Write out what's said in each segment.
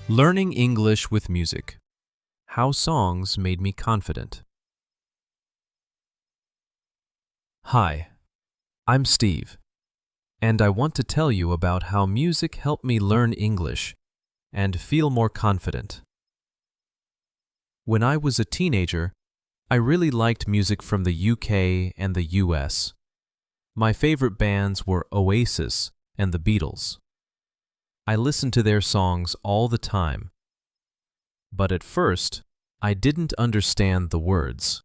Learning English with music. How songs made me confident. Hi, I'm Steve, and I want to tell you about how music helped me learn English and feel more confident. When I was a teenager, I really liked music from the UK and the US. My favorite bands were Oasis and the Beatles. I listened to their songs all the time. But at first, I didn't understand the words.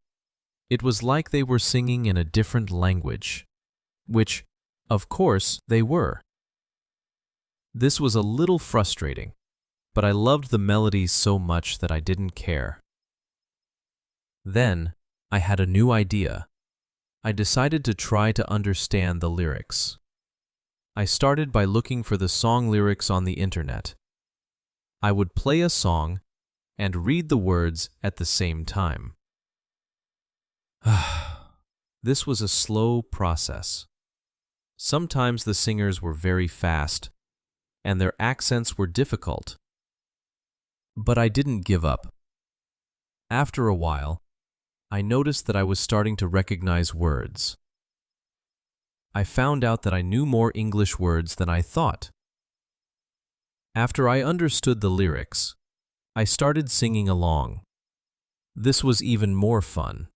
It was like they were singing in a different language, which, of course, they were. This was a little frustrating, but I loved the melodies so much that I didn't care. Then, I had a new idea. I decided to try to understand the lyrics. I started by looking for the song lyrics on the internet. I would play a song and read the words at the same time. This was a slow process. Sometimes the singers were very fast, and their accents were difficult. But I didn't give up. After a while, I noticed that I was starting to recognize words. I found out that I knew more English words than I thought. After I understood the lyrics, I started singing along. This was even more fun.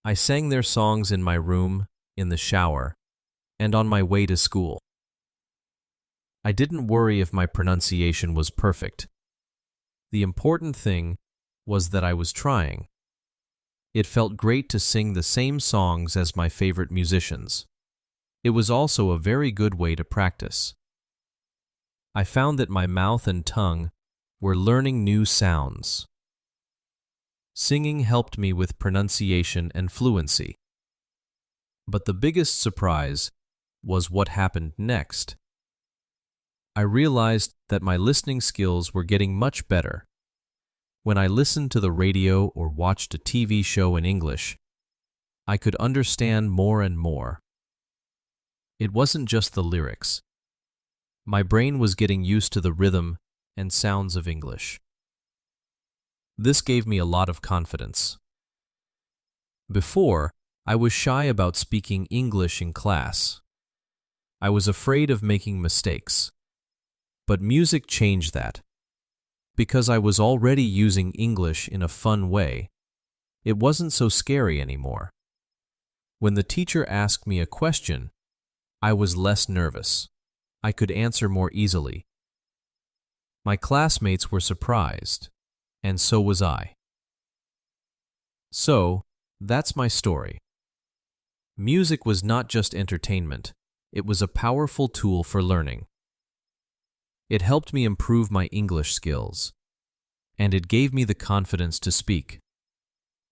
I sang their songs in my room, in the shower, and on my way to school. I didn't worry if my pronunciation was perfect. The important thing was that I was trying. It felt great to sing the same songs as my favorite musicians. It was also a very good way to practice. I found that my mouth and tongue were learning new sounds. Singing helped me with pronunciation and fluency. But the biggest surprise was what happened next. I realized that my listening skills were getting much better. When I listened to the radio or watched a TV show in English, I could understand more and more. It wasn't just the lyrics. My brain was getting used to the rhythm and sounds of English. This gave me a lot of confidence. Before, I was shy about speaking English in class. I was afraid of making mistakes. But music changed that. Because I was already using English in a fun way, it wasn't so scary anymore. When the teacher asked me a question, I was less nervous. I could answer more easily. My classmates were surprised, and so was I. So, that's my story. Music was not just entertainment, it was a powerful tool for learning. It helped me improve my English skills, and it gave me the confidence to speak.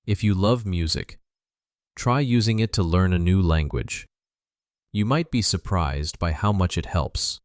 If you love music, try using it to learn a new language. You might be surprised by how much it helps.